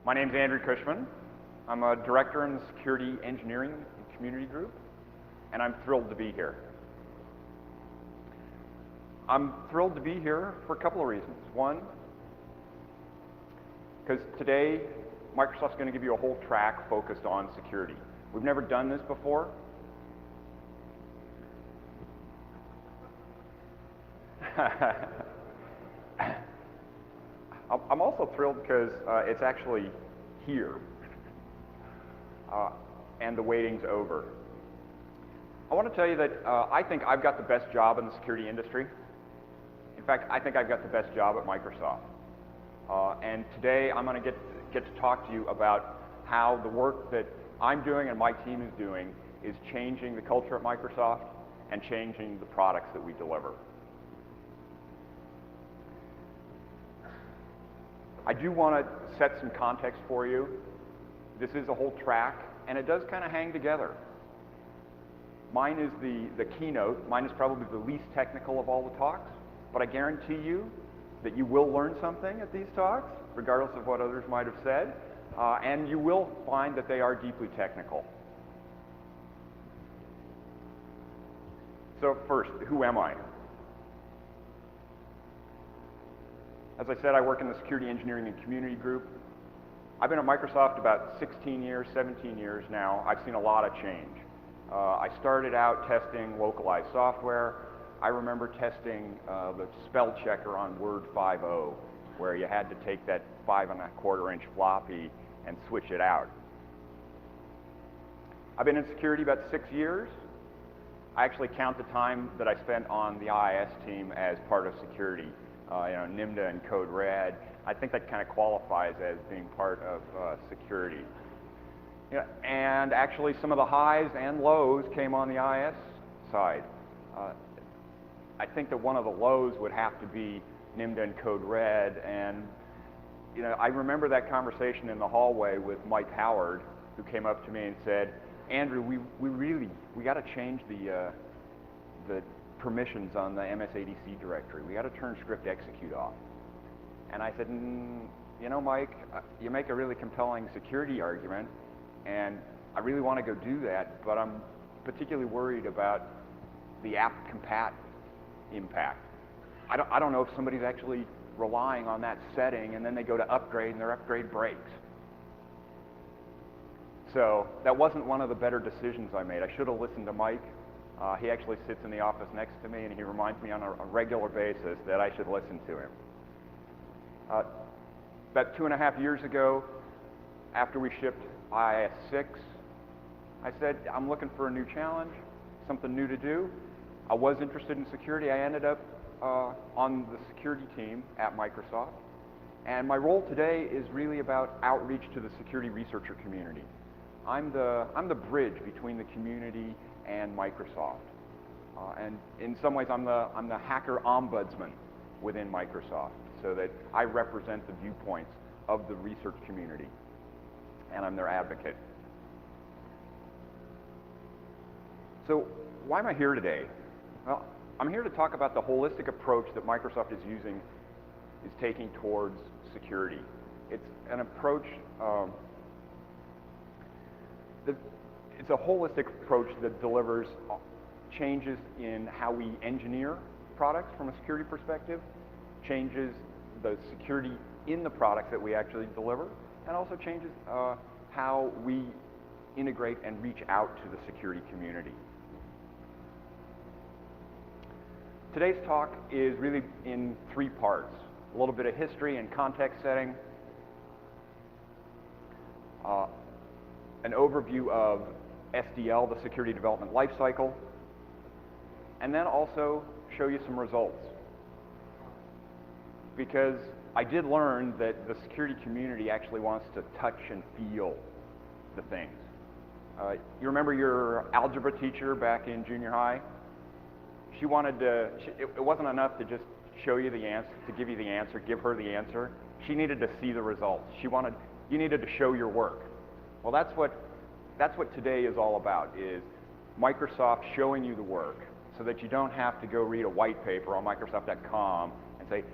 My name is Andrew Cushman. I'm a director in the Security Engineering and Community Group, and I'm thrilled to be here. I'm thrilled to be here for a couple of reasons. One, because today Microsoft's going to give you a whole track focused on security. We've never done this before. I'm also thrilled because it's actually here, and the waiting's over. I want to tell you that I think I've got the best job in the security industry. In fact, I think I've got the best job at Microsoft. And today I'm going to get to talk to you about how the work that I'm doing and my team is doing is changing the culture at Microsoft and changing the products that we deliver. I do want to set some context for you. This is a whole track, and it does kind of hang together. Mine is the keynote. Mine is probably the least technical of all the talks, but I guarantee you that you will learn something at these talks, regardless of what others might have said, and you will find that they are deeply technical. So first, who am I? As I said, I work in the Security Engineering and Community Group. I've been at Microsoft about 16 years, 17 years now. I've seen a lot of change. I started out testing localized software. I remember testing the spell checker on Word 5.0, where you had to take that 5.25-inch floppy and switch it out. I've been in security about 6 years. I actually count the time that I spent on the IIS team as part of security. NIMDA and Code Red. I think that kind of qualifies as being part of security. And actually some of the highs and lows came on the IIS side. I think that one of the lows would have to be NIMDA and Code Red, and I remember that conversation in the hallway with Mike Howard, who came up to me and said, Andrew, we got to change the permissions on the MS-ADC directory. We got to turn script execute off. And I said, Mike, you make a really compelling security argument, and I really want to go do that, but I'm particularly worried about the apt compat impact. I don't know if somebody's actually relying on that setting, and then they go to upgrade, and their upgrade breaks. So that wasn't one of the better decisions I made. I should have listened to Mike. He actually sits in the office next to me, and he reminds me on a regular basis that I should listen to him. About 2.5 years ago, after we shipped IIS 6, I said, I'm looking for a new challenge, something new to do. I was interested in security. I ended up on the security team at Microsoft. And my role today is really about outreach to the security researcher community. I'm the bridge between the community and Microsoft. And in some ways, I'm the hacker ombudsman within Microsoft, so that I represent the viewpoints of the research community, and I'm their advocate. So why am I here today? Well, I'm here to talk about the holistic approach that Microsoft is taking towards security. It's an approach it's a holistic approach that delivers changes in how we engineer products from a security perspective, changes the security in the products that we actually deliver, and also changes how we integrate and reach out to the security community. Today's talk is really in 3 parts. A little bit of history and context setting, an overview of SDL, the Security Development Lifecycle, and then also show you some results. Because I did learn that the security community actually wants to touch and feel the things. You remember your algebra teacher back in junior high? She wanted to, it wasn't enough to just show you the answer, to give you the answer, give her the answer. She needed to see the results. You needed to show your work. Well, that's what today is all about, is Microsoft showing you the work so that you don't have to go read a white paper on Microsoft.com and say,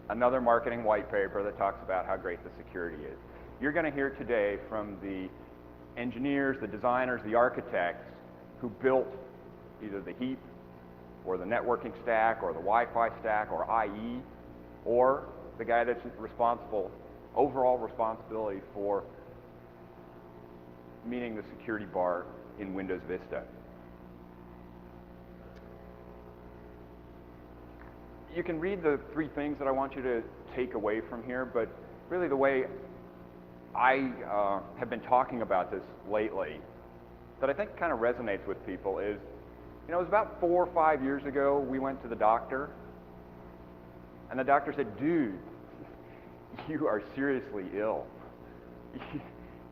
another marketing white paper that talks about how great the security is. You're going to hear today from the engineers, the designers, the architects who built either the heap or the networking stack or the Wi-Fi stack or IE, or the guy that's responsible, overall responsibility for meeting the security bar in Windows Vista. You can read the 3 things that I want you to take away from here, but really the way I have been talking about this lately that I think kind of resonates with people is, you know, it was about 4 or 5 years ago we went to the doctor, and the doctor said, dude, you are seriously ill.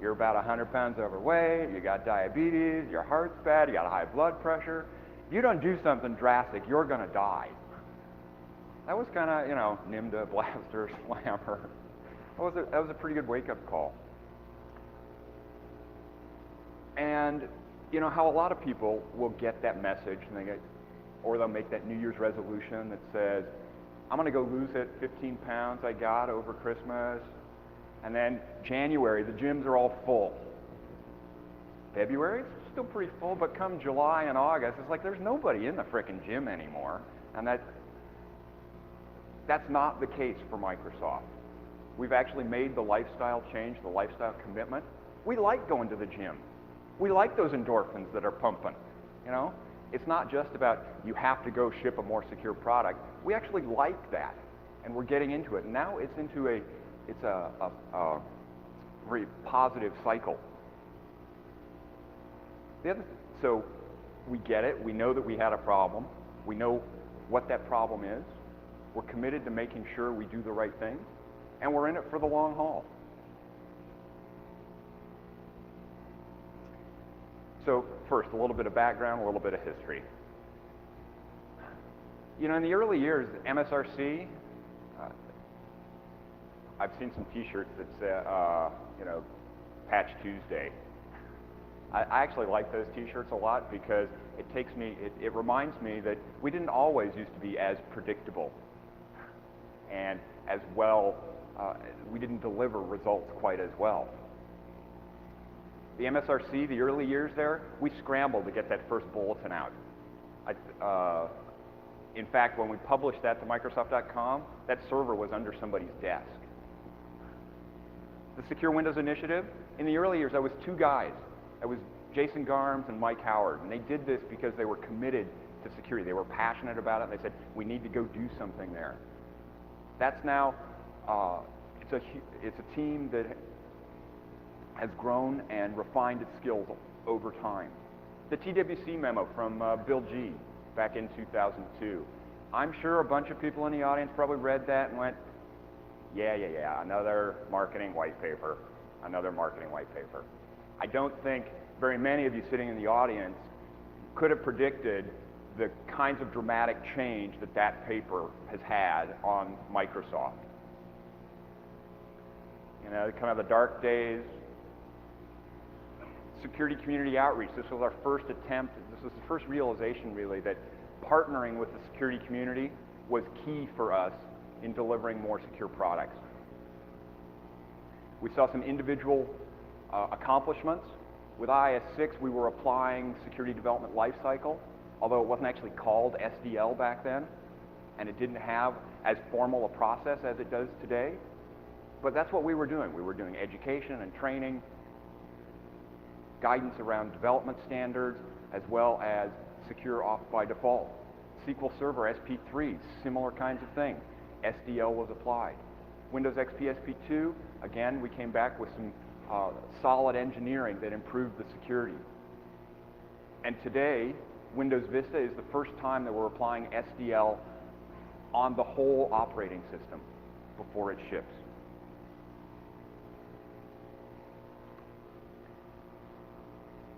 You're about 100 pounds overweight, you got diabetes, your heart's bad, you got high blood pressure. If you don't do something drastic, you're going to die. That was kind of, you know, NIMDA, blaster, slammer. That was a pretty good wake-up call. And you know how a lot of people will get that message, and or they'll make that New Year's resolution that says, I'm going to go lose that 15 pounds I got over Christmas. And then January, the gyms are all full. February, it's still pretty full, but come July and August, it's like there's nobody in the frickin' gym anymore. And that's not the case for Microsoft. We've actually made the lifestyle change, the lifestyle commitment. We like going to the gym. We like those endorphins that are pumping, you know? It's not just about you have to go ship a more secure product. We actually like that, and we're getting into it. And now it's into a very positive cycle. So we get it. We know that we had a problem. We know what that problem is. We're committed to making sure we do the right thing, and we're in it for the long haul. So first, a little bit of background, a little bit of history. You know, in the early years, MSRC, I've seen some T-shirts that say, you know, Patch Tuesday. I actually like those T-shirts a lot because it reminds me that we didn't always used to be as predictable and as well, we didn't deliver results quite as well. The MSRC, the early years there, we scrambled to get that first bulletin out. In fact, when we published that to Microsoft.com, that server was under somebody's desk. The Secure Windows Initiative, in the early years, that was 2 guys. That was Jason Garms and Mike Howard, and they did this because they were committed to security. They were passionate about it, and they said, we need to go do something there. That's now, it's a team that has grown and refined its skills over time. The TWC memo from Bill G back in 2002. I'm sure a bunch of people in the audience probably read that and went, yeah, another marketing white paper, another marketing white paper. I don't think very many of you sitting in the audience could have predicted the kinds of dramatic change that that paper has had on Microsoft. You know, kind of the dark days. Security community outreach. This was our first attempt, this was the first realization really that partnering with the security community was key for us in delivering more secure products. We saw some individual accomplishments. With IS6 we were applying security development lifecycle, although it wasn't actually called SDL back then, and it didn't have as formal a process as it does today. But that's what we were doing. We were doing education and training, guidance around development standards, as well as secure off by default. SQL Server SP3, similar kinds of thing. SDL was applied. Windows XP SP2, again, we came back with some solid engineering that improved the security. And today, Windows Vista is the first time that we're applying SDL on the whole operating system before it ships.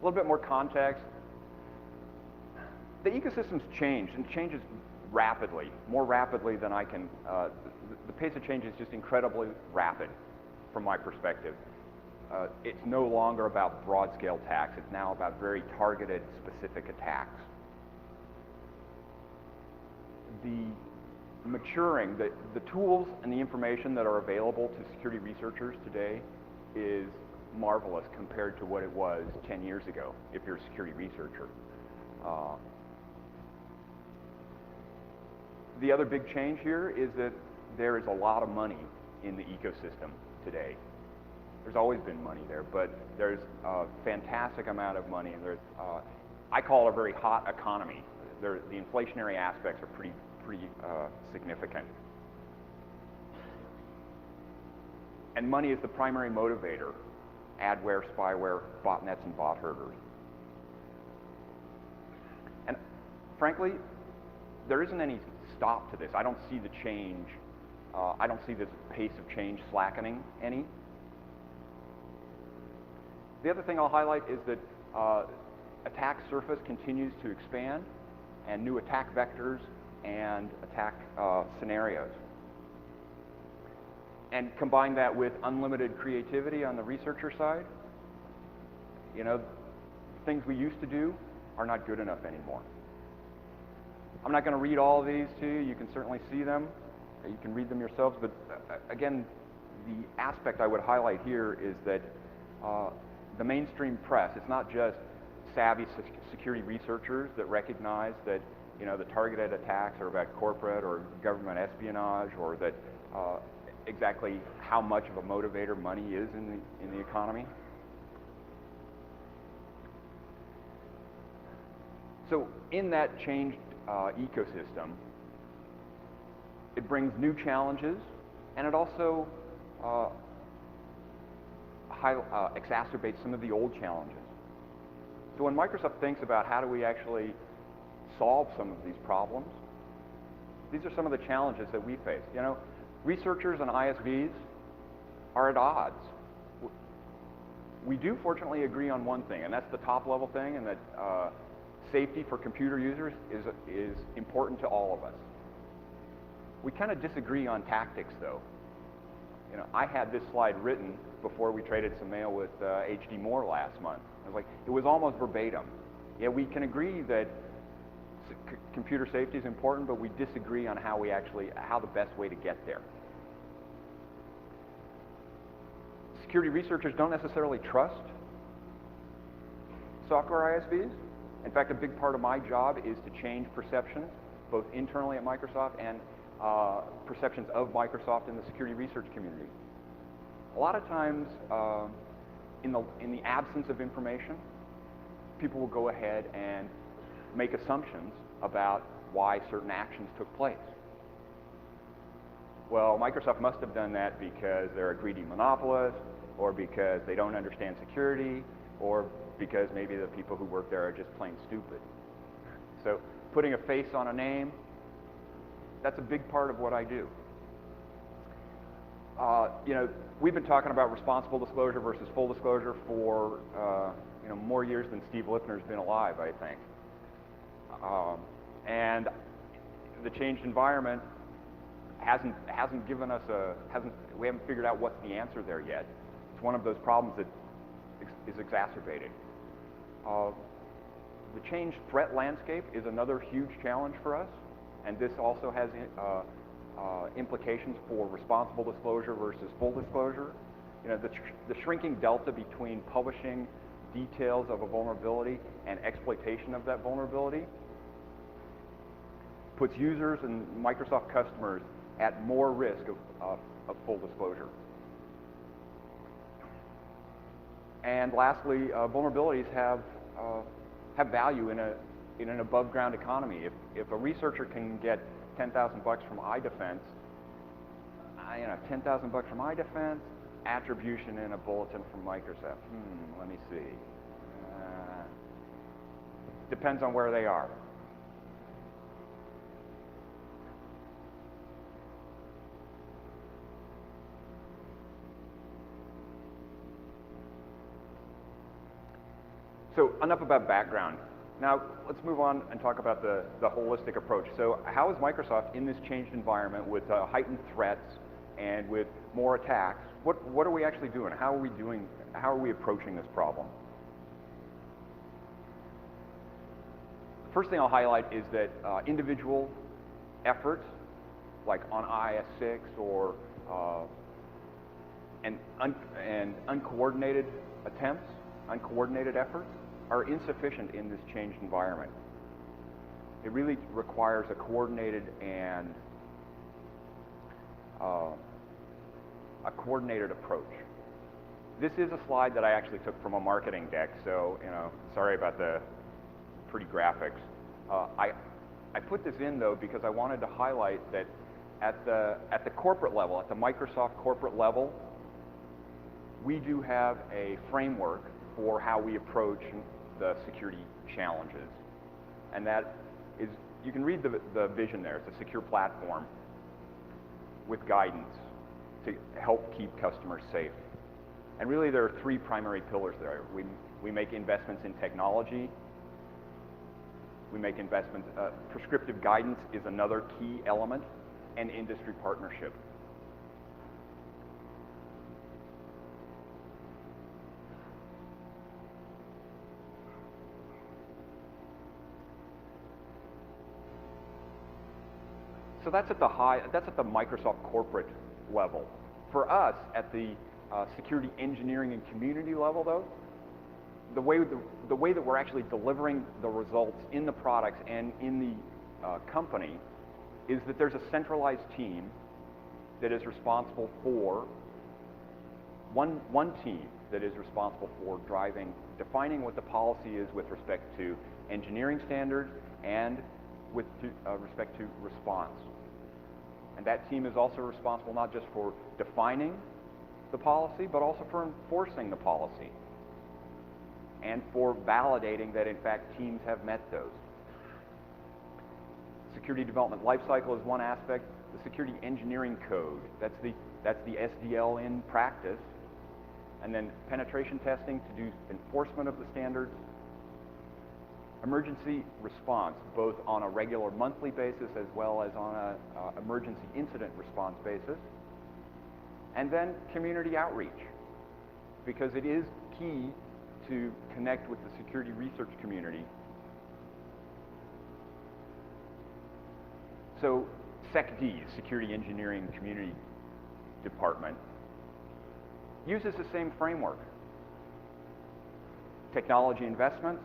A little bit more context. The ecosystem's changed, and changes rapidly, more rapidly than I can. The pace of change is just incredibly rapid from my perspective. It's no longer about broad-scale attacks. It's now about very targeted, specific attacks. The maturing, the tools and the information that are available to security researchers today is marvelous compared to what it was 10 years ago if you're a security researcher. The other big change here is that there is a lot of money in the ecosystem today. There's always been money there, but there's a fantastic amount of money, and there's, I call it a very hot economy. The inflationary aspects are pretty significant. And money is the primary motivator: adware, spyware, botnets, and bot herders. And frankly, there isn't any stop to this. I don't see the change. I don't see this pace of change slackening any. The other thing I'll highlight is that attack surface continues to expand, and new attack vectors and attack scenarios. And combine that with unlimited creativity on the researcher side. You know, things we used to do are not good enough anymore. I'm not going to read all of these to you. You can certainly see them. You can read them yourselves. But again, the aspect I would highlight here is that the mainstream press, it's not just savvy security researchers that recognize that, you know, the targeted attacks are about corporate or government espionage, or that exactly how much of a motivator money is in the economy. So in that changed ecosystem, it brings new challenges, and it also exacerbates some of the old challenges. So when Microsoft thinks about how do we actually solve some of these problems, these are some of the challenges that we face. You know, researchers and ISVs are at odds. We do fortunately agree on one thing, and that's the top level thing, and that safety for computer users is important to all of us. We kind of disagree on tactics, though. You know, I had this slide written before we traded some mail with H.D. Moore last month. I was like, it was almost verbatim. Yeah, we can agree that computer safety is important, but we disagree on how the best way to get there. Security researchers don't necessarily trust software ISVs. In fact, a big part of my job is to change perceptions, both internally at Microsoft and perceptions of Microsoft in the security research community. A lot of times, in the absence of information, people will go ahead and make assumptions about why certain actions took place. Well, Microsoft must have done that because they're a greedy monopolist, or because they don't understand security, or because maybe the people who work there are just plain stupid. So putting a face on a name, that's a big part of what I do. You know, we've been talking about responsible disclosure versus full disclosure for you know, more years than Steve Lipner's been alive, I think. And the changed environment hasn't given us we haven't figured out what's the answer there yet. It's one of those problems that is exacerbated. The changed threat landscape is another huge challenge for us, and this also has implications for responsible disclosure versus full disclosure. You know, the shrinking delta between publishing details of a vulnerability and exploitation of that vulnerability puts users and Microsoft customers at more risk of full disclosure. And lastly, vulnerabilities have value in an above-ground economy. If a researcher can get $10,000 from iDefense, you know, $10,000 from iDefense, attribution in a bulletin from Microsoft. Let me see. Depends on where they are. So enough about background. Now let's move on and talk about the holistic approach. So how is Microsoft in this changed environment with heightened threats and with more attacks? What are we actually doing? How are we approaching this problem? First thing I'll highlight is that individual efforts, like on IS6 or and uncoordinated attempts, uncoordinated efforts are insufficient in this changed environment. It really requires a coordinated and approach. This is a slide that I actually took from a marketing deck, so sorry about the pretty graphics. I put this in though because I wanted to highlight that at the corporate level, at the Microsoft corporate level, we do have a framework for how we approach the security challenges, and that is, you can read the vision there. It's a secure platform with guidance to help keep customers safe. And really there are three primary pillars there. We make investments in technology. We make investments, prescriptive guidance is another key element, and industry partnership. So that's at the Microsoft corporate level. For us, at the security engineering and community level, though, the way that we're actually delivering the results in the products and in the company is that there's a centralized team that is responsible for one team that is responsible for defining what the policy is with respect to engineering standards and with respect to response. And that team is also responsible not just for defining the policy, but also for enforcing the policy and for validating that, in fact, teams have met those. Security development lifecycle is one aspect. The security engineering code, that's the SDL in practice. And then penetration testing to do enforcement of the standards. Emergency response, both on a regular monthly basis as well as on a emergency incident response basis. And then community outreach, because it is key to connect with the security research community. So SecD, Security Engineering Community Department, uses the same framework. Technology investments,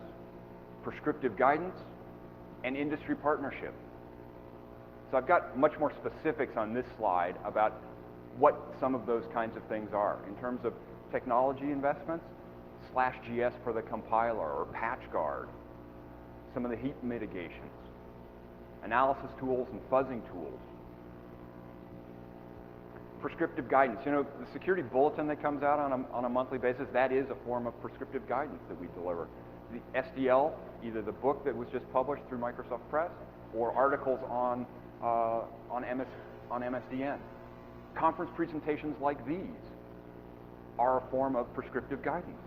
prescriptive guidance, and industry partnership. So I've got much more specifics on this slide about what some of those kinds of things are. In terms of technology investments, /GS for the compiler or PatchGuard, some of the heap mitigations, analysis tools and fuzzing tools. Prescriptive guidance. The security bulletin that comes out on a monthly basis, that is a form of prescriptive guidance that we deliver. The SDL, either the book that was just published through Microsoft Press or articles on MSDN. Conference presentations like these are a form of prescriptive guidance.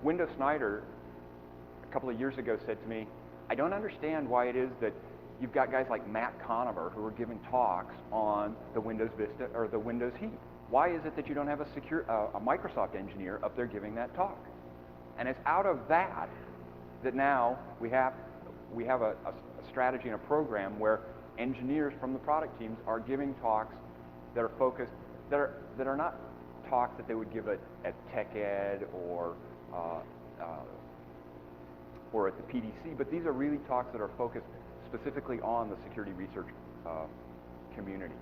Window Snyder, a couple of years ago, said to me, I don't understand why it is that you've got guys like Matt Conover who are giving talks on the Windows Vista or the Windows heap. Why is it that you don't have a Microsoft engineer up there giving that talk? And it's out of that now we have a strategy and a program where engineers from the product teams are giving talks that are focused, that are not talks that they would give at Tech Ed or at the PDC, but these are really talks that are focused specifically on the security research community.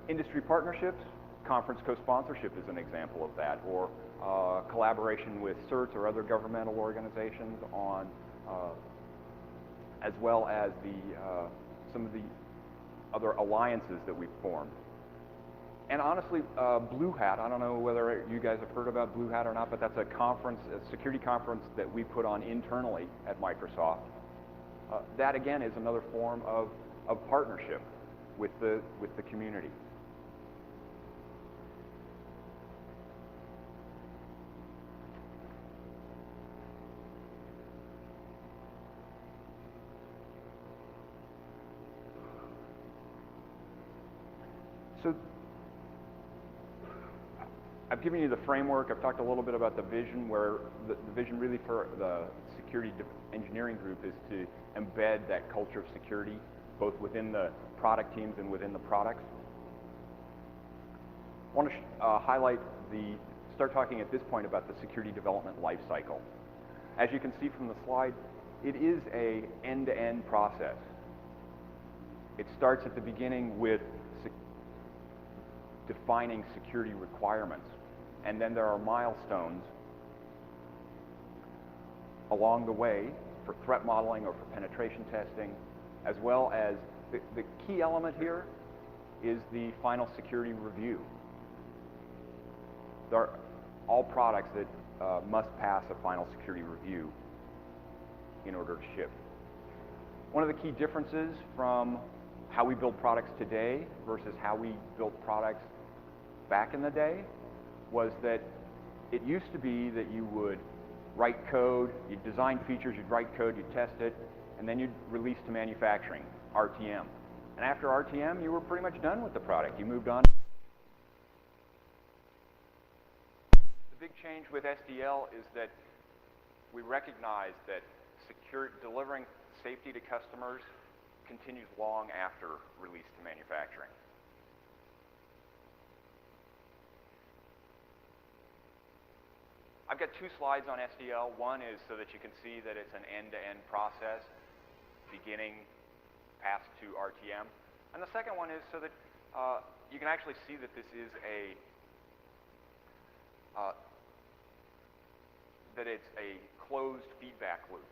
Industry partnerships, conference co-sponsorship is an example of that, or collaboration with CERT or other governmental organizations on, as well as some of the other alliances that we've formed. And honestly, Blue Hat, I don't know whether you guys have heard about Blue Hat or not, but that's a conference, a security conference that we put on internally at Microsoft. That again is another form of partnership with the community. So I've given you the framework. I've talked a little bit about the vision, where the vision really for the security engineering group is to embed that culture of security both within the product teams and within the products. I want to highlight start talking at this point about the security development life cycle. As you can see from the slide, it is a end-to-end process. It starts at the beginning with defining security requirements, and then there are milestones along the way for threat modeling or for penetration testing, as well as the key element here is the final security review. There are all products that must pass a final security review in order to ship. One of the key differences from how we build products today versus how we built products back in the day was that it used to be that you would write code, you'd design features, you'd write code, you'd test it, and then you'd release to manufacturing, RTM. And after RTM, you were pretty much done with the product. You moved on. The big change with SDL is that we recognize that delivering safety to customers continues long after release to manufacturing. I've got two slides on SDL. One is so that you can see that it's an end-to-end process, beginning path to RTM. And the second one is so that you can actually see that this is that it's a closed feedback loop.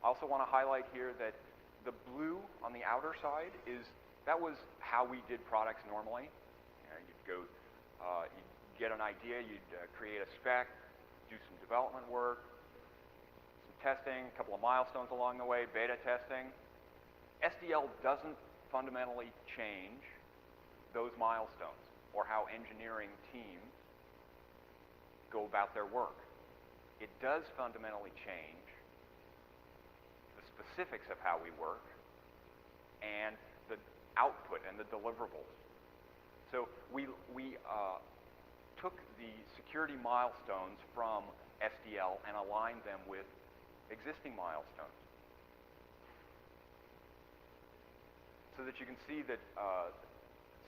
I also want to highlight here that the blue on the outer side that was how we did products normally. You'd go, you'd get an idea, you'd create a spec, do some development work, some testing, a couple of milestones along the way, beta testing. SDL doesn't fundamentally change those milestones or how engineering teams go about their work. It does fundamentally change the specifics of how we work and the output and the deliverables. So we took the security milestones from SDL and aligned them with existing milestones, so that you can see that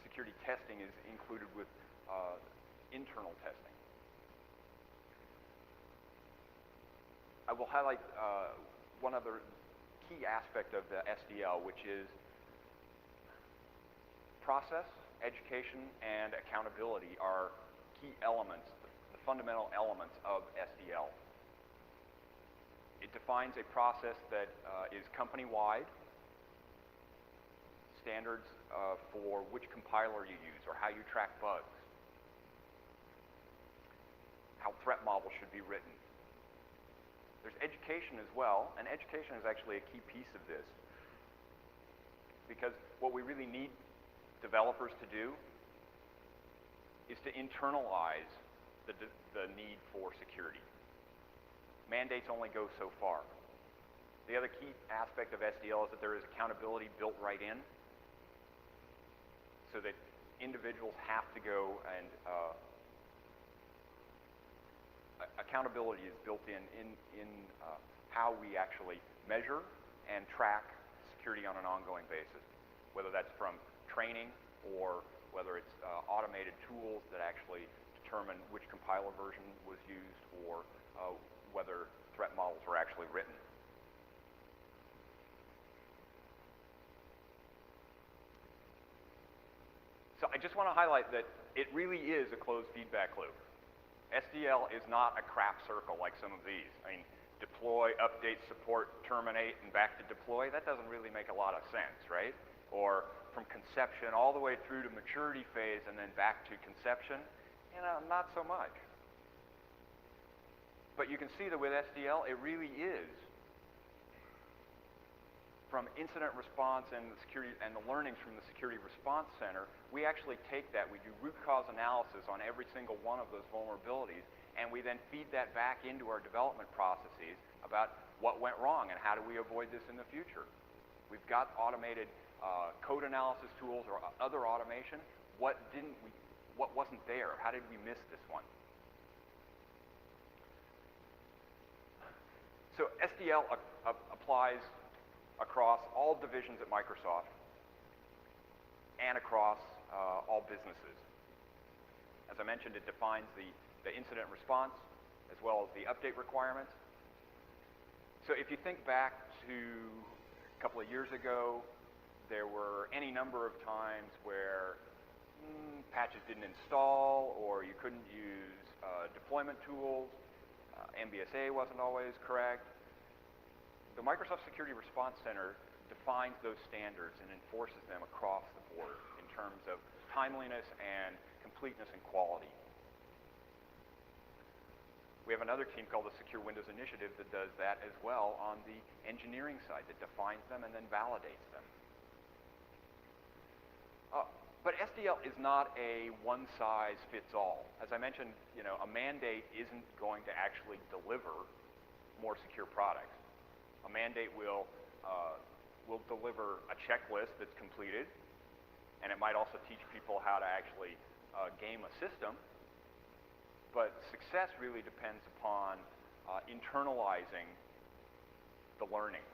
security testing is included with internal testing. I will highlight one other key aspect of the SDL, which is process, education, and accountability are key elements, the fundamental elements of SDL. It defines a process that is company-wide, standards for which compiler you use or how you track bugs, how threat models should be written. There's education as well, and education is actually a key piece of this, because what we really need developers to do is to internalize the need for security. Mandates only go so far. The other key aspect of SDL is that there is accountability built right in, so that individuals have to go and accountability is built in how we actually measure and track security on an ongoing basis, whether that's from training or whether it's automated tools that actually determine which compiler version was used or whether threat models were actually written. So I just want to highlight that it really is a closed feedback loop. SDL is not a crap circle like some of these. I mean, deploy, update, support, terminate, and back to deploy, that doesn't really make a lot of sense, right? Or from conception all the way through to maturity phase and then back to conception, not so much. But you can see that with SDL, it really is. From incident response and the security and the learnings from the Security Response Center, we actually take that, we do root cause analysis on every single one of those vulnerabilities, and we then feed that back into our development processes about what went wrong and how do we avoid this in the future. We've got automated code analysis tools or other automation. What wasn't there? How did we miss this one? So SDL applies across all divisions at Microsoft and across all businesses. As I mentioned, it defines the incident response as well as the update requirements. So if you think back to a couple of years ago, there were any number of times where patches didn't install, or you couldn't use deployment tools, MBSA wasn't always correct. The Microsoft Security Response Center defines those standards and enforces them across the board in terms of timeliness and completeness and quality. We have another team called the Secure Windows Initiative that does that as well on the engineering side, that defines them and then validates them. But SDL is not a one-size-fits-all. As I mentioned, a mandate isn't going to actually deliver more secure products. A mandate will deliver a checklist that's completed, and it might also teach people how to actually game a system. But success really depends upon internalizing the learning.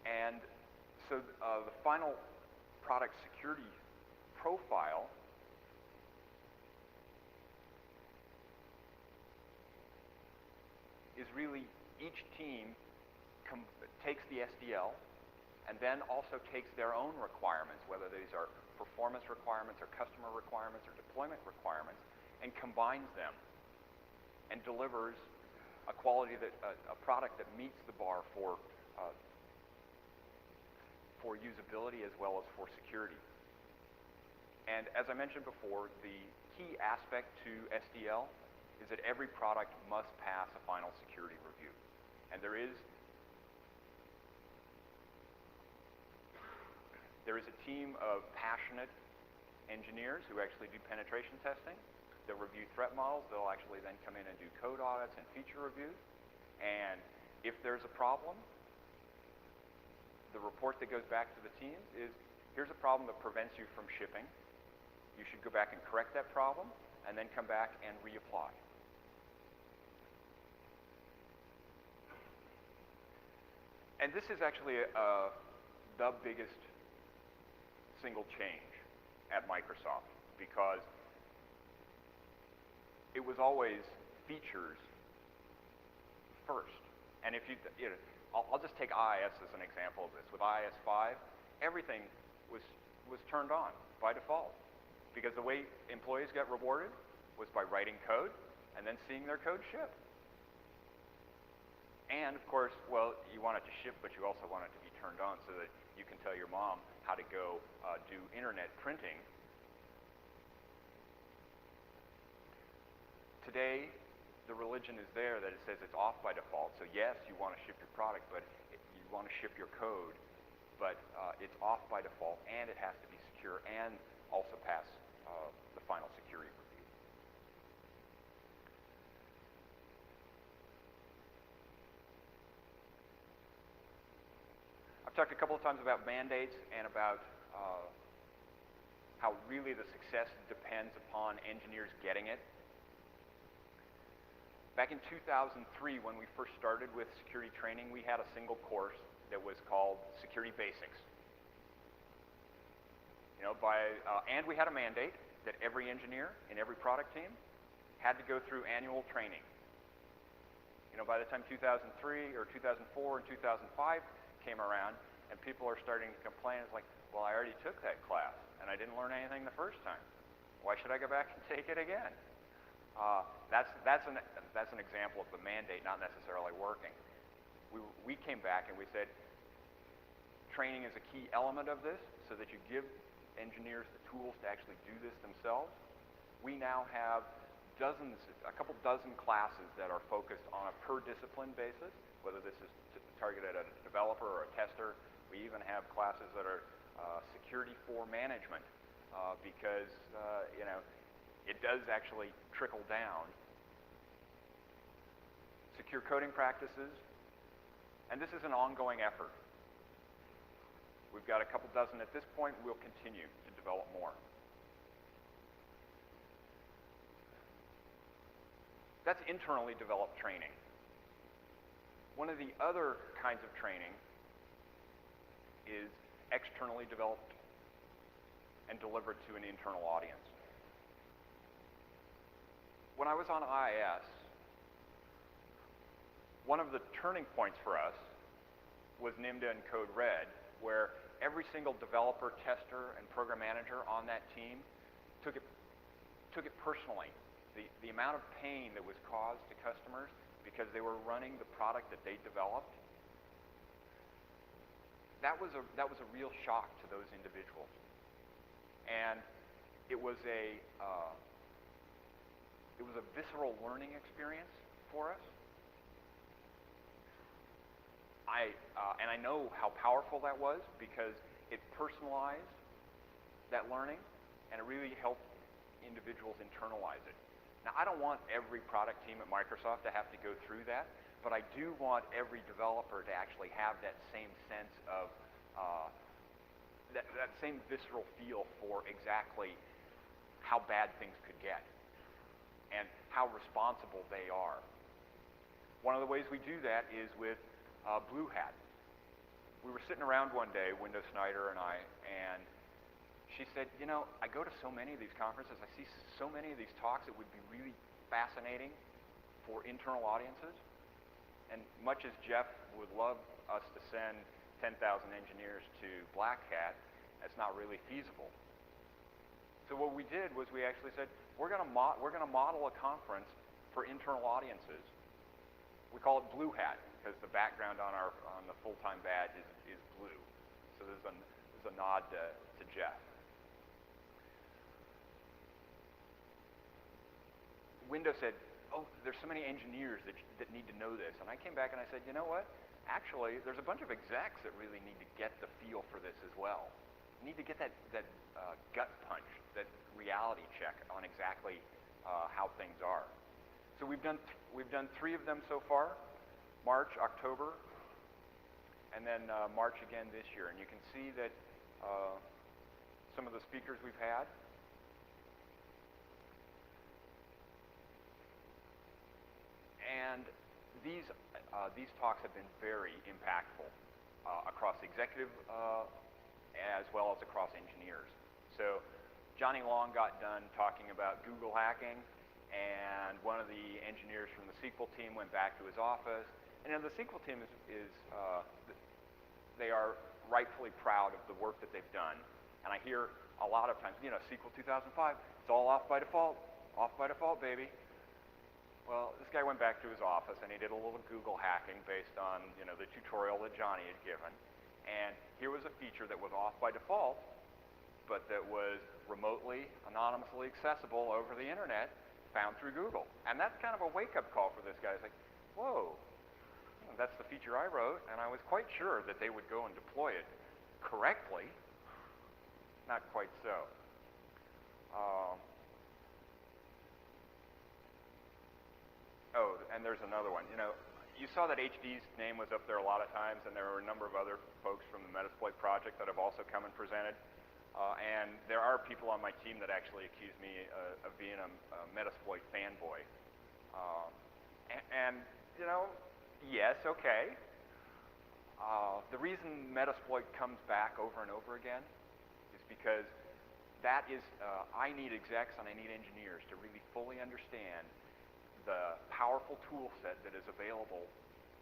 And so the final product security profile is really each team takes the SDL and then also takes their own requirements, whether these are performance requirements or customer requirements or deployment requirements, and combines them and delivers a quality a product that meets the bar for usability as well as for security. And as I mentioned before, the key aspect to SDL is that every product must pass a final security review. And there is a team of passionate engineers who actually do penetration testing. They'll review threat models. They'll actually then come in and do code audits and feature reviews. And if there's a problem, the report that goes back to the teams is, here's a problem that prevents you from shipping. You should go back and correct that problem, and then come back and reapply. And this is actually the biggest single change at Microsoft, because it was always features first. And if I'll just take IIS as an example of this. With IIS 5, everything was turned on by default, because the way employees got rewarded was by writing code and then seeing their code ship. And of course, well, you want it to ship, but you also want it to be turned on so that you can tell your mom how to go do internet printing. Today, the religion is there that it says it's off by default. So yes, you want to ship your product, but you want to ship your code, but it's off by default, and it has to be secure and also pass the final security review. I've talked a couple of times about mandates and about how really the success depends upon engineers getting it. Back in 2003, when we first started with security training, we had a single course that was called Security Basics. And we had a mandate that every engineer in every product team had to go through annual training. By the time 2003 or 2004 and 2005 came around, and people are starting to complain, it's like, well, I already took that class, and I didn't learn anything the first time. Why should I go back and take it again? That's an example of the mandate not necessarily working. We came back and we said, training is a key element of this, so that you give engineers the tools to actually do this themselves. We now have a couple dozen classes that are focused on a per discipline basis, whether this is targeted at a developer or a tester. We even have classes that are security for management, because it does actually trickle down. Secure coding practices, and this is an ongoing effort. We've got a couple dozen at this point. We'll continue to develop more. That's internally developed training. One of the other kinds of training is externally developed and deliver it to an internal audience. When I was on IIS, one of the turning points for us was NIMDA and Code Red, where every single developer, tester, and program manager on that team took it personally. The amount of pain that was caused to customers because they were running the product that they developed, that was a real shock to those individuals. And it was a visceral learning experience for us. And I know how powerful that was because it personalized that learning, and it really helped individuals internalize it. Now, I don't want every product team at Microsoft to have to go through that, but I do want every developer to actually have that same sense of, that same visceral feel for exactly how bad things could get and how responsible they are. One of the ways we do that is with Blue Hat. We were sitting around one day, Window Snyder and I, and she said, you know, I go to so many of these conferences, I see so many of these talks, it would be really fascinating for internal audiences. And much as Jeff would love us to send 10,000 engineers to Black Hat, that's not really feasible. So what we did was we actually said, we're going to model a conference for internal audiences. We call it Blue Hat because the background on the full-time badge is blue. So there's a nod to Jeff. Windows said, oh, there's so many engineers that need to know this. And I came back and I said, you know what? Actually, there's a bunch of execs that really need to get the feel for this as well. Need to get that gut punch, that reality check on exactly how things are. So we've done 3 of them so far, March, October, and then March again this year. And you can see that some of the speakers we've had. And these talks have been very impactful across the executive as well as across engineers. So Johnny Long got done talking about Google hacking, and one of the engineers from the SQL team went back to his office. And the SQL team they are rightfully proud of the work that they've done. And I hear a lot of times, you know, SQL 2005, it's all off by default, baby. Well, this guy went back to his office and he did a little Google hacking based on, you know, the tutorial that Johnny had given. And here was a feature that was off by default, but that was remotely, anonymously accessible over the internet, found through Google. And that's kind of a wake-up call for this guy. It's like, whoa, that's the feature I wrote, and I was quite sure that they would go and deploy it correctly. Not quite so. Oh, and there's another one. You know, you saw that HD's name was up there a lot of times, and there were a number of other folks from the Metasploit project that have also come and presented. And there are people on my team that actually accuse me of being a Metasploit fanboy. And you know, yes, okay. The reason Metasploit comes back over and over again is because that is, I need execs and I need engineers to really fully understand the powerful tool set that is available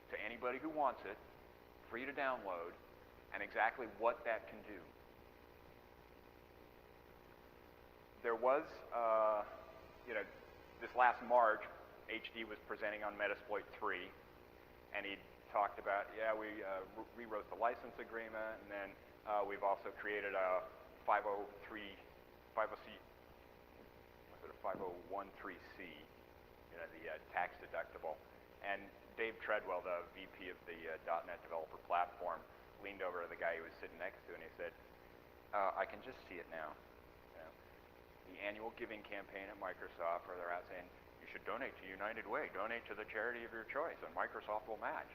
to anybody who wants it, free to download, and exactly what that can do. There was, you know, this last March, HD was presenting on Metasploit 3, and he talked about, yeah, we rewrote the license agreement, and then we've also created a 513C, you know, the tax deductible. And Dave Treadwell, the VP of the .NET Developer Platform, leaned over to the guy he was sitting next to, and he said, I can just see it now. You know, the annual giving campaign at Microsoft, where they're out saying, you should donate to United Way, donate to the charity of your choice, and Microsoft will match.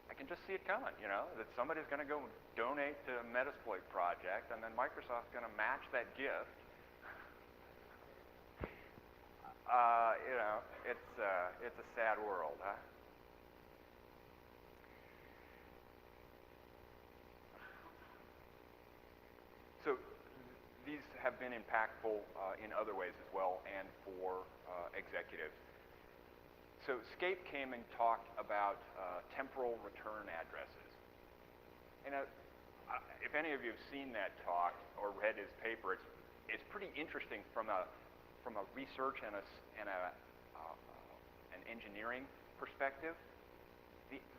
I can just see it coming, you know, that somebody's going to go donate to a Metasploit project, and then Microsoft's going to match that gift. You know, it's a sad world, huh? So these been impactful in other ways as well, and for executives. So Scape came and talked about temporal return addresses. You know, if any of you have seen that talk or read his paper, it's pretty interesting from a research and an engineering perspective.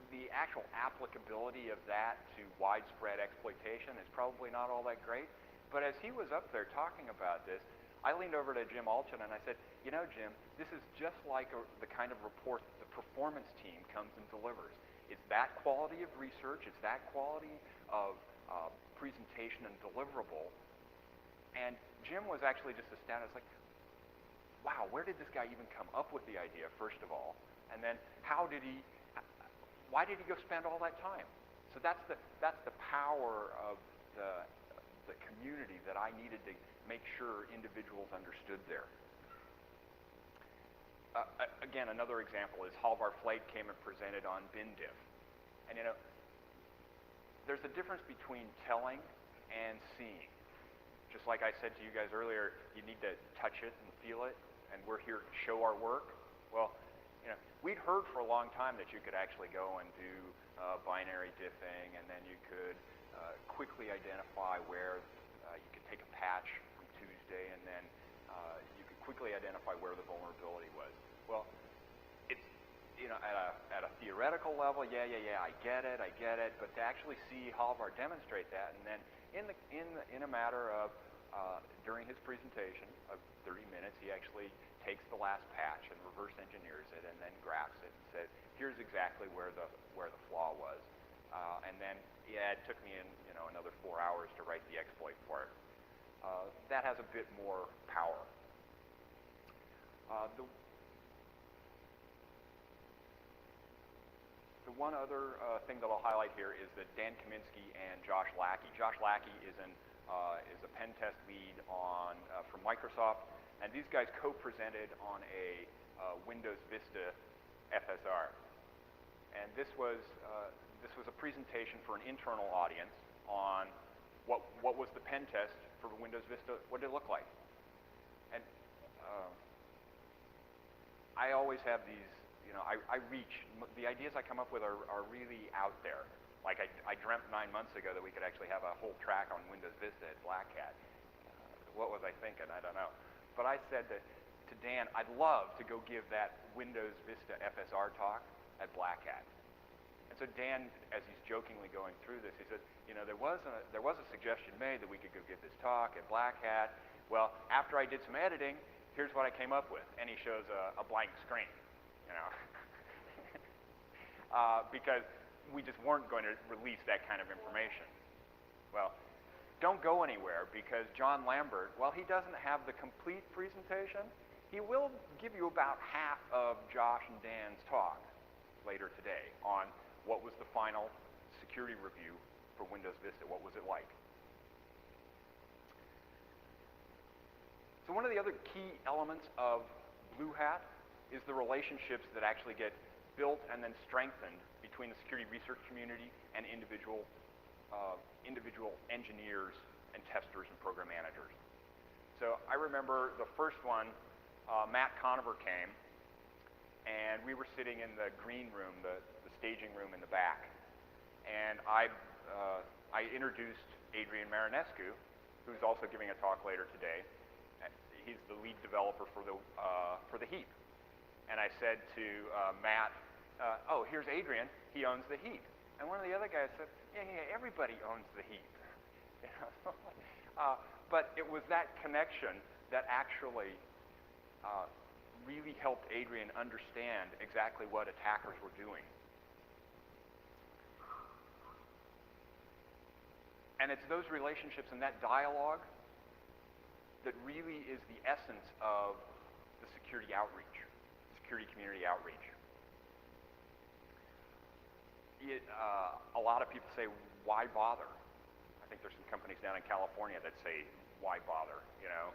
The actual applicability of that to widespread exploitation is probably not all that great. But as he was up there talking about this, I leaned over to Jim Alchin and I said, you know, Jim, this is just like the kind of report the performance team comes and delivers. It's that quality of research, it's that quality of presentation and deliverable. And Jim was actually just astounded. It's like, wow, where did this guy even come up with the idea, first of all? And then why did he go spend all that time? So that's the power of the community that I needed to make sure individuals understood there. Again, another example is Halvar Flake came and presented on bin diff. And you know, there's a difference between telling and seeing. Just like I said to you guys earlier, you need to touch it and feel it, and we're here to show our work. Well, you know, we'd heard for a long time that you could actually go and do binary diffing, and then you could quickly identify where you could take a patch from Tuesday, and then you could quickly identify where the vulnerability was. Well, it's, you know, at a theoretical level, yeah, I get it. But to actually see Halvar demonstrate that, and then in a matter of during his presentation of 30 minutes, he actually takes the last patch and reverse engineers it, and then graphs it and says, here's exactly where the flaw was. And then, yeah, it took me another 4 hours to write the exploit for it. That has a bit more power. The one other thing that I'll highlight here is that Dan Kaminsky and Josh Lackey. Josh Lackey is a pen test lead from Microsoft, and these guys co-presented on a Windows Vista FSR. And this was a presentation for an internal audience on what was the pen test for Windows Vista, what did it look like? And I always have these, you know, I reach, the ideas I come up with are really out there. Like I dreamt 9 months ago that we could actually have a whole track on Windows Vista at Black Hat. What was I thinking? I don't know. But I said to Dan, I'd love to go give that Windows Vista FSR talk at Black Hat. And so Dan, as he's jokingly going through this, he said, you know, there was a suggestion made that we could go give this talk at Black Hat. Well, after I did some editing, here's what I came up with. And he shows a blank screen, you know. Because we just weren't going to release that kind of information. Well, don't go anywhere, because John Lambert, while he doesn't have the complete presentation, he will give you about half of Josh and Dan's talk later today on what was the final security review for Windows Vista. What was it like? So one of the other key elements of Blue Hat is the relationships that actually get built and then strengthened between the security research community and individual engineers and testers and program managers. So I remember the first one, Matt Conover came, and we were sitting in the green room, the staging room in the back, and I introduced Adrian Marinescu, who's also giving a talk later today. He's the lead developer for the heap. And I said to Matt, oh, here's Adrian, he owns the heap. And one of the other guys said, yeah, everybody owns the heap. You know? But it was that connection that actually really helped Adrian understand exactly what attackers were doing. And it's those relationships and that dialogue that really is the essence of the security outreach, security community outreach. A lot of people say, why bother? I think there's some companies down in California that say, why bother? You know,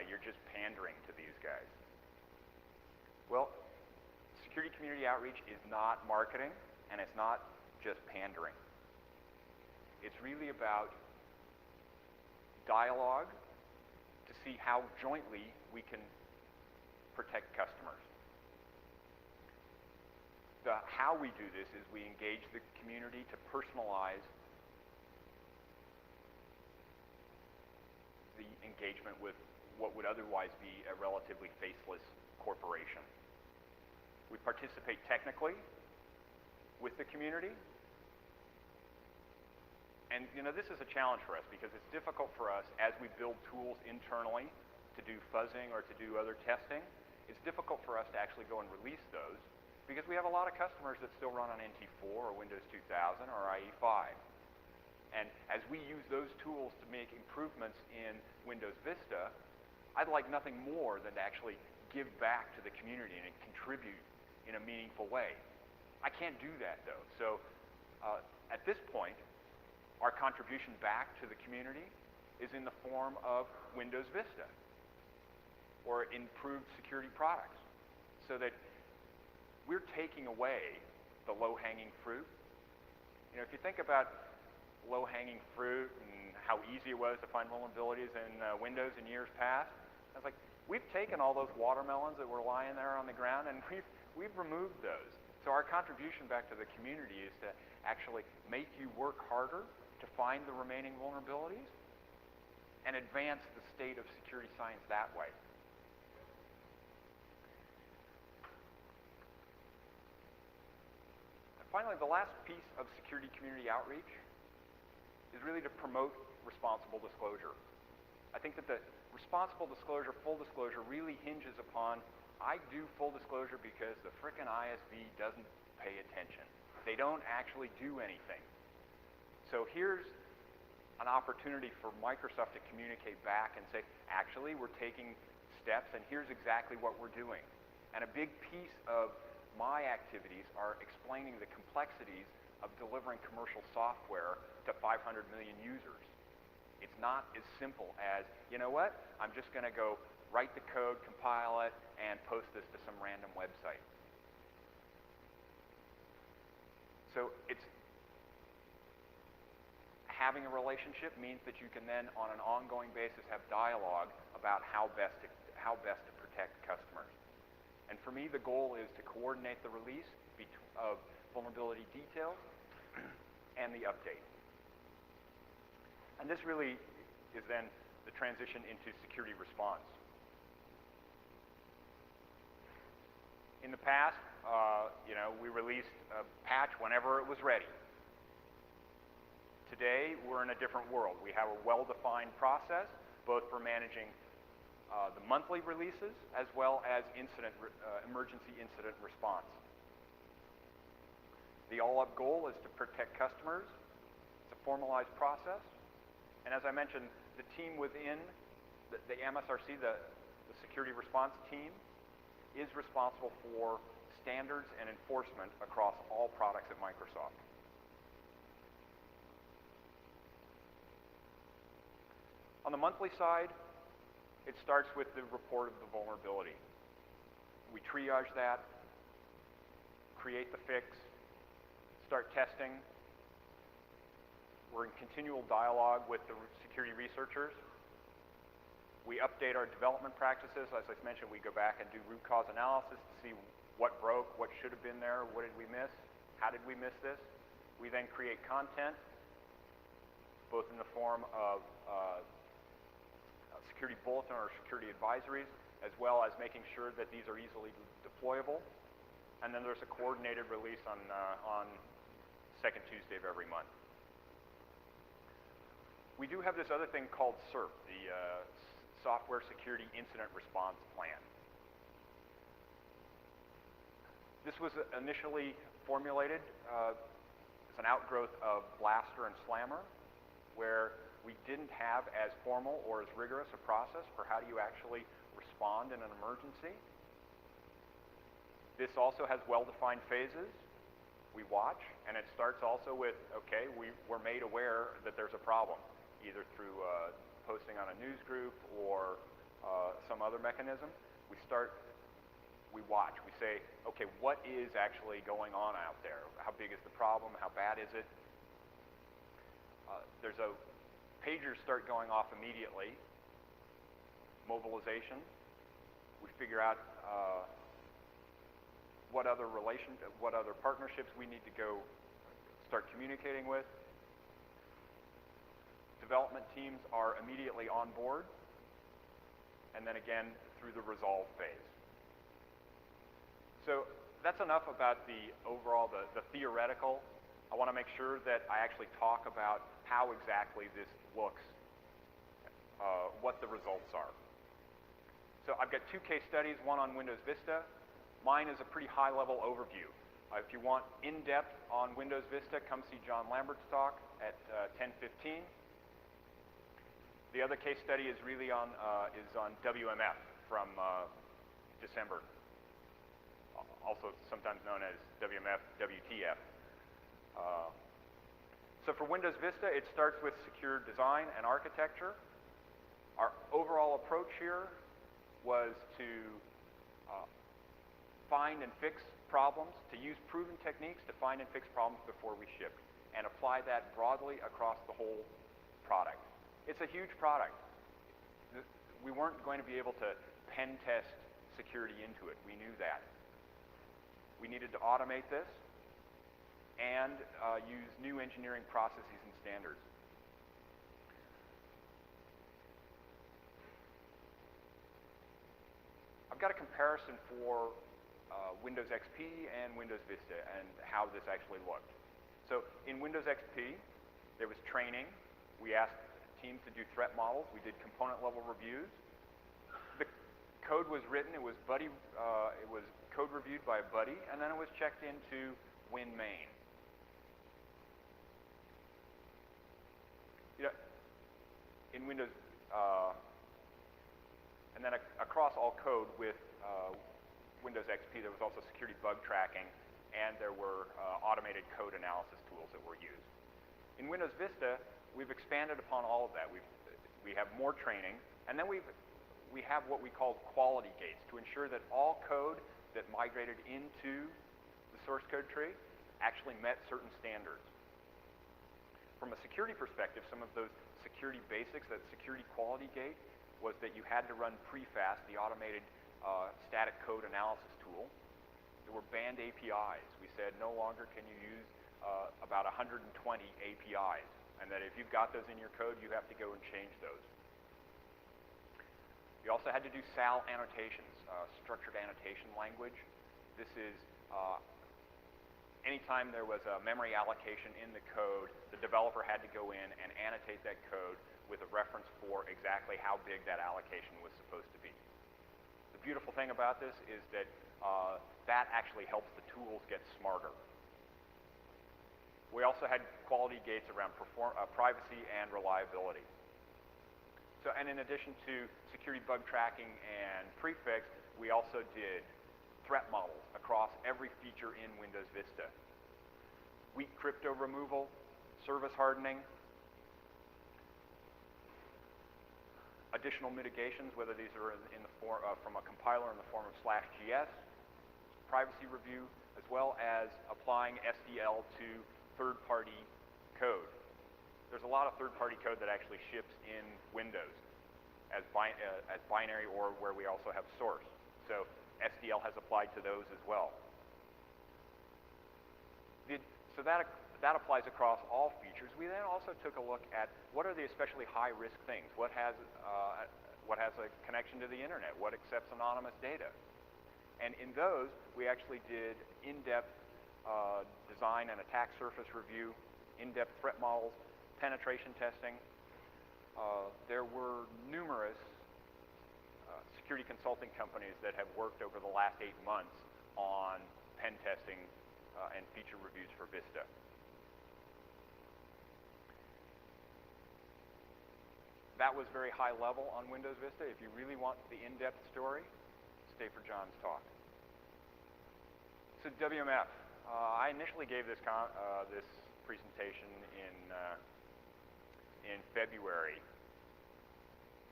you're just pandering to these guys. Well, security community outreach is not marketing, and it's not just pandering. It's really about dialogue to see how jointly we can protect customers. How we do this is we engage the community to personalize the engagement with what would otherwise be a relatively faceless corporation. We participate technically with the community. And this is a challenge for us because it's difficult for us as we build tools internally to do fuzzing or to do other testing. It's difficult for us to actually go and release those because we have a lot of customers that still run on NT4 or Windows 2000 or IE5. And as we use those tools to make improvements in Windows Vista, I'd like nothing more than to actually give back to the community and contribute in a meaningful way. I can't do that though. So at this point, our contribution back to the community is in the form of Windows Vista or improved security products, so that we're taking away the low-hanging fruit. If you think about low-hanging fruit and how easy it was to find vulnerabilities in Windows in years past, I was like, we've taken all those watermelons that were lying there on the ground and we've removed those. So our contribution back to the community is to actually make you work harder to find the remaining vulnerabilities and advance the state of security science that way. And finally, the last piece of security community outreach is really to promote responsible disclosure. I think that the responsible disclosure, full disclosure, really hinges upon, I do full disclosure because the frickin' ISV doesn't pay attention. They don't actually do anything. So here's an opportunity for Microsoft to communicate back and say, actually, we're taking steps and here's exactly what we're doing. And a big piece of my activities are explaining the complexities of delivering commercial software to 500 million users. It's not as simple as, you know what, I'm just going to go write the code, compile it, and post this to some random website. So it's having a relationship means that you can then, on an ongoing basis, have dialogue about how best to protect customers. And for me, the goal is to coordinate the release of vulnerability details and the update. And this really is then the transition into security response. In the past, we released a patch whenever it was ready. Today, we're in a different world. We have a well-defined process, both for managing the monthly releases as well as emergency incident response. The all-up goal is to protect customers. It's a formalized process. And as I mentioned, the team within the MSRC, the security response team, is responsible for standards and enforcement across all products at Microsoft. On the monthly side, it starts with the report of the vulnerability. We triage that, create the fix, start testing. We're in continual dialogue with the security researchers. We update our development practices. As I mentioned, we go back and do root cause analysis to see what broke, what should have been there, what did we miss, how did we miss this. We then create content, both in the form of security bulletin or security advisories, as well as making sure that these are easily deployable. And then there's a coordinated release on second Tuesday of every month. We do have this other thing called SIRP, the Software Security Incident Response Plan. This was initially formulated as an outgrowth of Blaster and Slammer, where we didn't have as formal or as rigorous a process for how do you actually respond in an emergency. This also has well-defined phases. We watch, and it starts also with, okay, we're made aware that there's a problem, either through posting on a news group or some other mechanism. We watch. We say, okay, what is actually going on out there? How big is the problem? How bad is it? Pagers start going off immediately. mobilization. We figure out what other partnerships we need to go start communicating with. Development teams are immediately on board, and then again through the resolve phase. So that's enough about the overall, the theoretical. I want to make sure that I actually talk about how exactly this looks, what the results are. So I've got two case studies, one on Windows Vista. Mine is a pretty high-level overview. If you want in-depth on Windows Vista, come see John Lambert's talk at 10:15. The other case study is really on WMF from December, also sometimes known as WMF, WTF. So for Windows Vista, it starts with secure design and architecture. Our overall approach here was to find and fix problems, to use proven techniques to find and fix problems before we shipped, and apply that broadly across the whole product. It's a huge product. We weren't going to be able to pen test security into it. We knew that. We needed to automate this and use new engineering processes and standards. I've got a comparison for Windows XP and Windows Vista and how this actually looked. So in Windows XP, there was training. We asked teams to do threat models. We did component level reviews. The code was written. It was code reviewed by a buddy, and then it was checked into WinMain. In Windows, and then across all code with Windows XP, there was also security bug tracking, and there were automated code analysis tools that were used. In Windows Vista, we've expanded upon all of that. We have more training, and then we have what we call quality gates to ensure that all code that migrated into the source code tree actually met certain standards. From a security perspective, some of those security basics, that security quality gate, was that you had to run prefast, the automated static code analysis tool. There were banned APIs. We said no longer can you use about 120 APIs, and that if you've got those in your code, you have to go and change those. We also had to do SAL annotations, structured annotation language. This is anytime there was a memory allocation in the code, the developer had to go in and annotate that code with a reference for exactly how big that allocation was supposed to be. The beautiful thing about this is that that actually helps the tools get smarter. We also had quality gates around privacy and reliability. So, and in addition to security bug tracking and prefix, we also did threat models across every feature in Windows Vista. Weak crypto removal, service hardening, additional mitigations, whether these are in the form from a compiler in the form of /GS, privacy review, as well as applying SDL to third-party code. There's a lot of third-party code that actually ships in Windows as binary, or where we also have source. So SDL has applied to those as well. So that applies across all features. We then also took a look at what are the especially high-risk things. What has a connection to the internet? What accepts anonymous data? And in those, we actually did in-depth design and attack surface review, in-depth threat models, penetration testing. There were numerous security consulting companies that have worked over the last 8 months on pen testing and feature reviews for Vista. That was very high level on Windows Vista. If you really want the in-depth story, stay for John's talk. So WMF. I initially gave this presentation in February,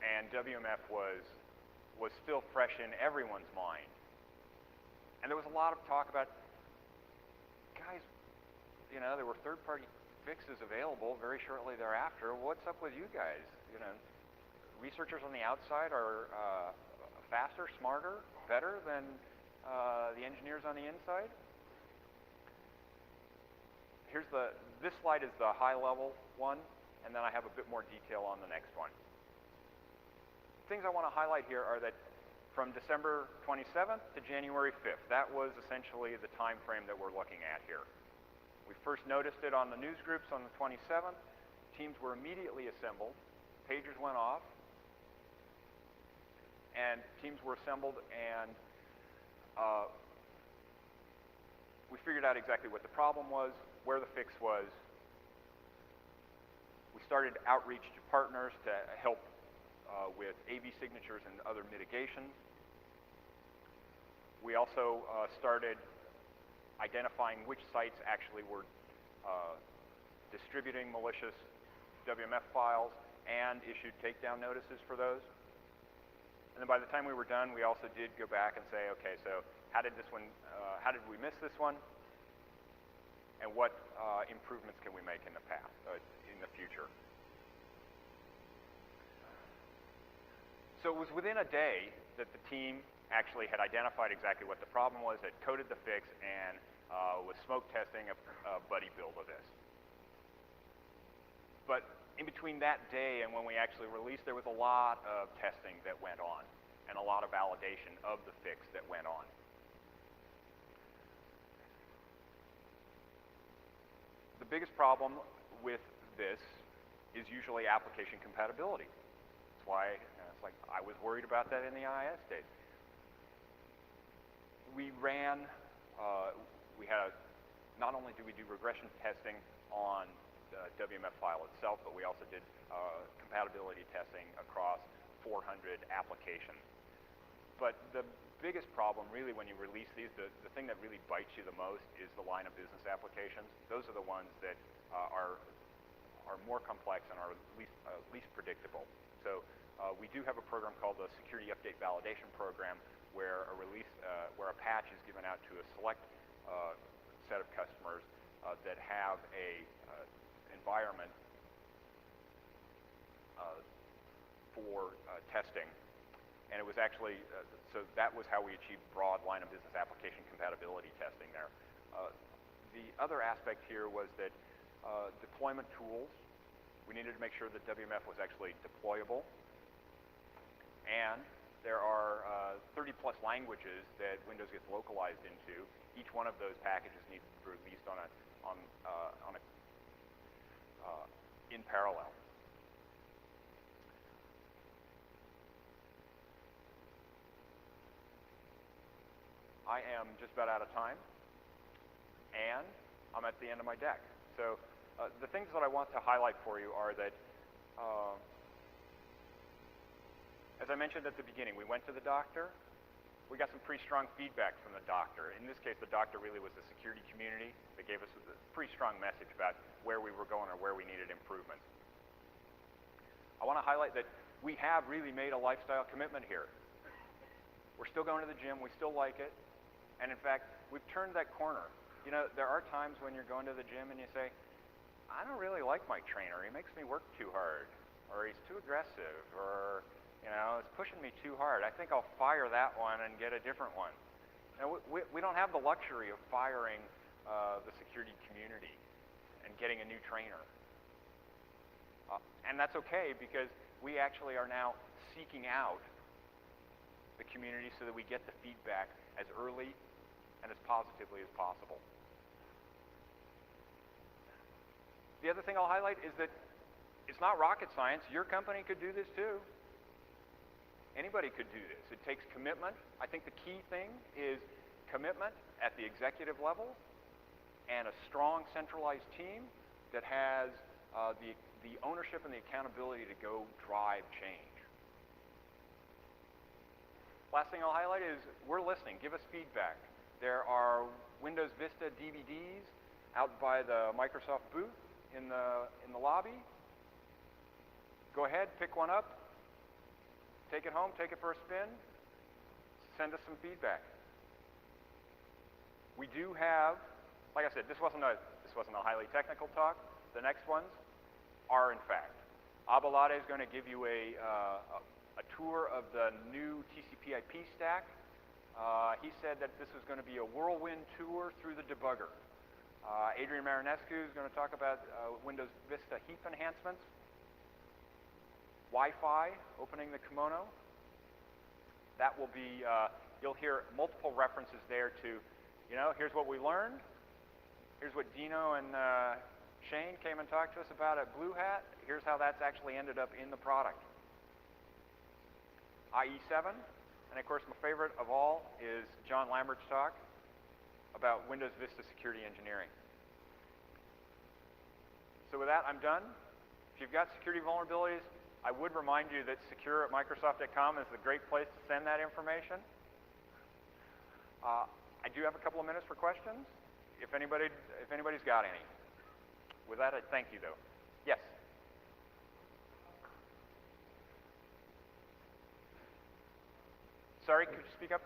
and WMF was still fresh in everyone's mind. And there was a lot of talk about, guys, you know, there were third-party fixes available very shortly thereafter. What's up with you guys? You know, researchers on the outside are faster, smarter, better than the engineers on the inside? This slide is the high-level one, and then I have a bit more detail on the next one. Things I want to highlight here are that from December 27th to January 5th, that was essentially the time frame that we're looking at here. We first noticed it on the news groups on the 27th. Teams were immediately assembled. Pagers went off, and teams were assembled, and we figured out exactly what the problem was, where the fix was. We started outreach to partners to help with AV signatures and other mitigations. We also started identifying which sites actually were distributing malicious WMF files and issued takedown notices for those. And then by the time we were done, we also did go back and say, okay, so how did we miss this one? And what improvements can we make in the past, in the future? So it was within a day that the team actually had identified exactly what the problem was, had coded the fix, and was smoke testing a buddy build of this. But in between that day and when we actually released, there was a lot of testing that went on and a lot of validation of the fix that went on. The biggest problem with this is usually application compatibility. That's why it's like I was worried about that in the IIS days. We ran, not only did we do regression testing on the WMF file itself, but we also did compatibility testing across 400 applications. But the biggest problem really when you release these, the thing that really bites you the most is the line of business applications. Those are the ones that are more complex and are least predictable. So we do have a program called the Security Update Validation Program where a patch is given out to a select set of customers that have a environment for testing. And it was actually, so that was how we achieved broad line of business application compatibility testing there. The other aspect here was that deployment tools, we needed to make sure that WMF was actually deployable. And there are 30 plus languages that Windows gets localized into. Each one of those packages needs to be released in parallel. I am just about out of time, and I'm at the end of my deck. So the things that I want to highlight for you are that, as I mentioned at the beginning, we went to the doctor. We got some pretty strong feedback from the doctor. In this case, the doctor really was the security community that gave us a pretty strong message about where we were going or where we needed improvements. I want to highlight that we have really made a lifestyle commitment here. We're still going to the gym. We still like it. And in fact, we've turned that corner. You know, there are times when you're going to the gym and you say, I don't really like my trainer. He makes me work too hard, or he's too aggressive, or, you know, it's pushing me too hard. I think I'll fire that one and get a different one. Now, we don't have the luxury of firing the security community and getting a new trainer. And that's okay, because we actually are now seeking out the community so that we get the feedback as early and as positively as possible. The other thing I'll highlight is that it's not rocket science. Your company could do this too. Anybody could do this. It takes commitment. I think the key thing is commitment at the executive level and a strong centralized team that has the ownership and the accountability to go drive change. Last thing I'll highlight is we're listening. Give us feedback. There are Windows Vista DVDs out by the Microsoft booth in the lobby. Go ahead, pick one up, take it home, take it for a spin, send us some feedback. We do have, like I said, this wasn't a highly technical talk. The next ones are, in fact. Abalade is going to give you a tour of the new TCP/IP stack. He said that this was going to be a whirlwind tour through the debugger. Adrian Marinescu is going to talk about Windows Vista heap enhancements, Wi-Fi, opening the kimono. That will be, you'll hear multiple references there to, here's what we learned, here's what Dino and Shane came and talked to us about at Blue Hat, here's how that's actually ended up in the product. IE7, and of course my favorite of all is John Lambert's talk about Windows Vista Security Engineering. So with that, I'm done. If you've got security vulnerabilities, I would remind you that secure@microsoft.com is a great place to send that information. I do have a couple of minutes for questions, if anybody's got any. With that, I thank you, though. Yes? Sorry, could you speak up?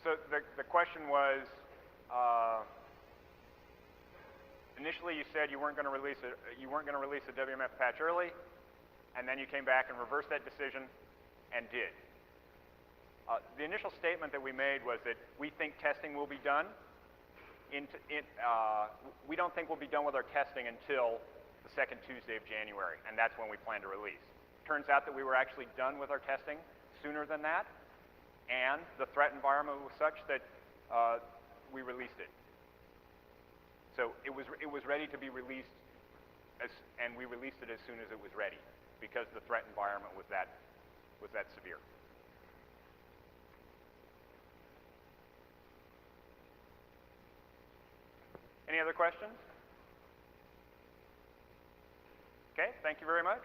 So the question was, initially you said you weren't going to release a WMF patch early, and then you came back and reversed that decision and did. The initial statement that we made was that we think testing will be done. We don't think we'll be done with our testing until the second Tuesday of January, and that's when we plan to release. Turns out that we were actually done with our testing sooner than that, and the threat environment was such that we released it. So it was ready to be released, and we released it as soon as it was ready, because the threat environment was that severe. Any other questions? Okay, thank you very much.